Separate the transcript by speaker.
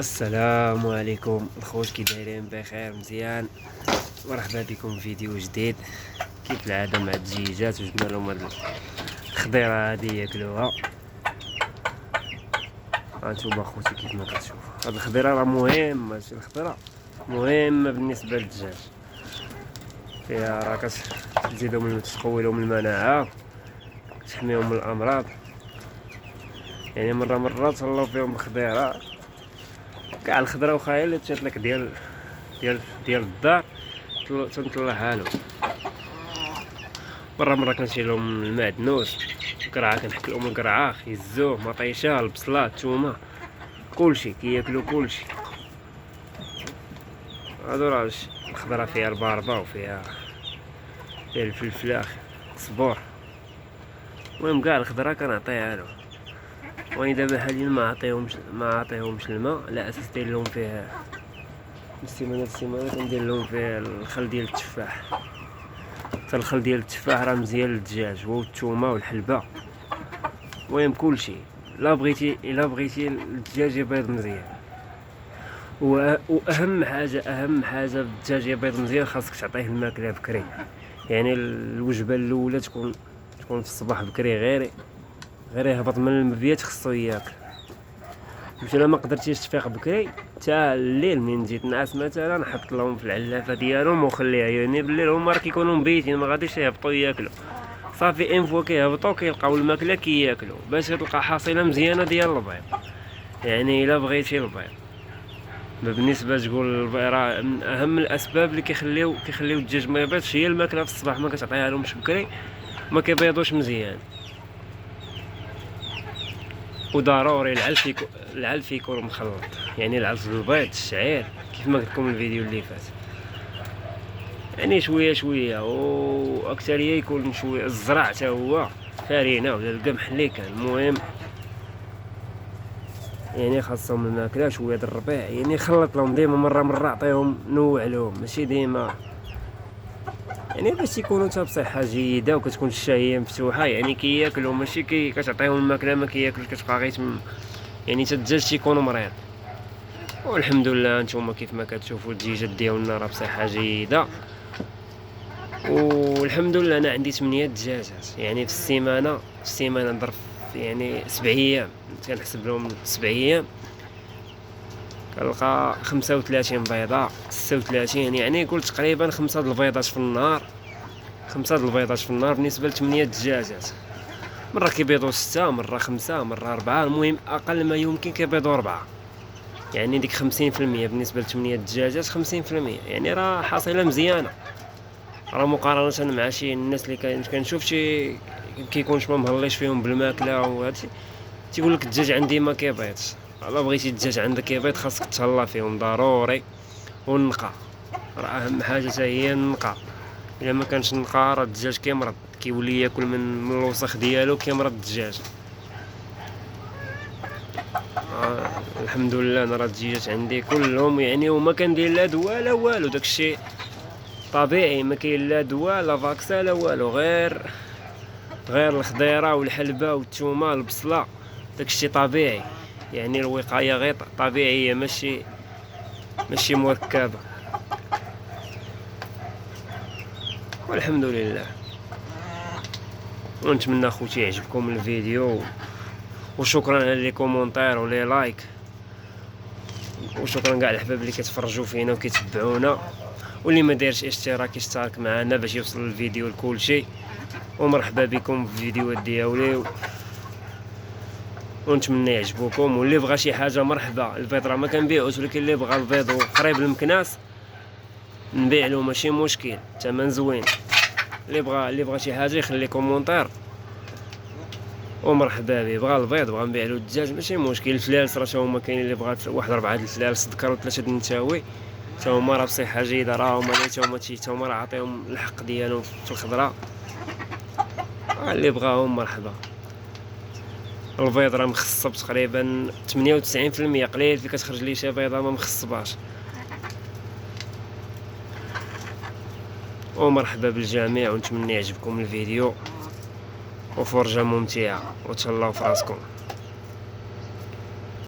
Speaker 1: السلام عليكم الخوت، كي دايرين؟ بخير مزيان. مرحبا بكم في فيديو جديد. كيف العاده مع الدجيجات وجبنا لهم هاد الخضيره هادي ياكلوها. هانتوما اخوتي كيف ما كتشوفوا هاد الخضيره راه مهمه. هادشي الخضيره مهمه بالنسبه للدجاج، فيها راه كتزيدهم تقوي لهم المناعه، تحميهم من الامراض. يعني مره تهلاو فيهم الخضيره، كاع الخضره واخا هي اللي تشات لك ديال الدار تنطلعها له. مرة كنشيل لهم المعدنوس، القرعة كنحك لهم القرعة، خيزوه، مطيشة، البصلة، الثومة، كلشي كياكلو كلشي. هادو راه الخضرة فيها الباربة وفيها الفلفلاخ، الصبور، المهم كاع الخضرة كنعطيها لهم. واني دابا حاليا ما عطيهمش الماء على اساس دير لهم فيه السيمانة كندير لهم فيه الخل ديال التفاح. حتى الخل ديال التفاح راه مزيان للدجاج، هو الثومه والحلبه، المهم كلشي. الا بغيتي الدجاج يبيض مزيان، واهم حاجه الدجاج يبيض مزيان، خاصك تعطيه الماكله بكري. يعني الوجبه الاولى تكون في الصباح بكري، غير يهبط من المبيات خصو ياكل. باش الا ما قدرتيش تفيق بكري حتى الليل منين تجي تنعس مثلا، نحط لهم في العلافه ديالهم وخليها. يعني بالليل هما راه كيكونوا مبيتين، ما غاديش يهبطوا ياكلوا. صافي ان فوا كيهبطوا كيلقاو الماكله كياكلوا باش تلقى حصيله مزيانه ديال البيض. يعني الا بغيتي البيض، بالنسبه تقول البيض راه من اهم الاسباب اللي كيخليو الدجاج ما يبيضش هي الماكله في الصباح. ما كتعطيها لهمش بكري ما كيبيضوش مزيان. وضروري العلف يكون مخلط، يعني العلف بالبيض، الشعير، كيف ما قلت لكم الفيديو اللي فات. يعني شويه واكثريه يكون شويه الزرع حتى هو فارينه ولا القمح اللي كان. المهم يعني خاصهم الماكله شويه د الربيع، يعني خلط لهم ديما، مره عطيهم، نوع لهم ماشي ديما. يعني باش يكونوا حتى بصحه جيده وكتكون الشهيه مفتوحه، يعني كياكلوا ماشي كتعطيهم الماكله ما كياكلوش، كتبقى غير يعني حتى الدجاج تيكونوا مريض. والحمد لله نتوما كيف ما كتشوفوا الدجاجات ديالنا راه بصحه جيده. والحمد لله انا عندي 8 دجاجات، يعني في السيمانه نضرب يعني 7 ايام، كنحسب لهم 7 ايام كنلقى 35 بيضه، 36. يعني قلت تقريبا 5 د البيضات في النهار، 5 د البيضات في النهار بالنسبه ل 8 دجاجات. مره كيبيضوا 6، مره 5، مره 4. المهم اقل ما يمكن كيبيضوا 4. يعني ديك 50% بالنسبه ل 8 دجاجات، 50%. يعني راه حصيله مزيانه، راه مقارنه مع شي الناس اللي كنشوف شي كيكونش ما مهليش فيهم بالماكله وهادشي، تيقول لك الدجاج عندي ما كيبيضش. الا بغيتي الدجاج عندك يبيض خاصك تهلا فيهم ضروري. والنقا راه اهم حاجه حتى هي النقا. الا ما كانش النقا راه الدجاج كيمرض، كيولي ياكل من الوسخ ديالو، كيمرض الدجاج. الحمد لله انا راه الدجاجات عندي كلهم، يعني وما كندير لا دواء لا والو، داكشي طبيعي، ما كاين لا دواء لا فاكسا لا والو، غير الخضيره والحلبه والثومه البصله، داكشي طبيعي. يعني الوقايه غير طبيعيه، ماشي مركبه. والحمد لله. ونتمنى اخوتي يعجبكم الفيديو، وشكرا على لي كومونتير ولي لايك، وشكرا كاع الاحباب اللي كيتفرجوا فينا وكيتبعونا. واللي ما دارش اشتراك يشترك معنا باش يوصل الفيديو لكل شيء. ومرحبا بكم في الفيديوهات ديالي، ونتمنى يعجبوكم. واللي بغى شي حاجه مرحبا، البيض راه ما كنبيعوش، ولكن اللي بغى البيض قريب للمكناس نبيع له، ماشي مشكل، ثمن زوين. اللي بغى شي حاجه يخلي كومونتير ومرحبا به. بغى البيض، بغى نبيع له الدجاج، ماشي مشكل. الفلالس راه هما كاينين، اللي بغات واحد 4 الفلالس ذكر و3 د النتاوي، حتى هما راه بصحه جيده، راه هما حتى هما راه عطيهم الحق ديالهم في الخضره. اللي بغاهم مرحبا. البيض راه مخصب تقريبا 98%، قليل اللي كتخرج لي شي بيضه ما مخصباش. ومرحبا بالجميع، ونتمنى يعجبكم الفيديو وفرجه ممتعه، وتهلاو في راسكم.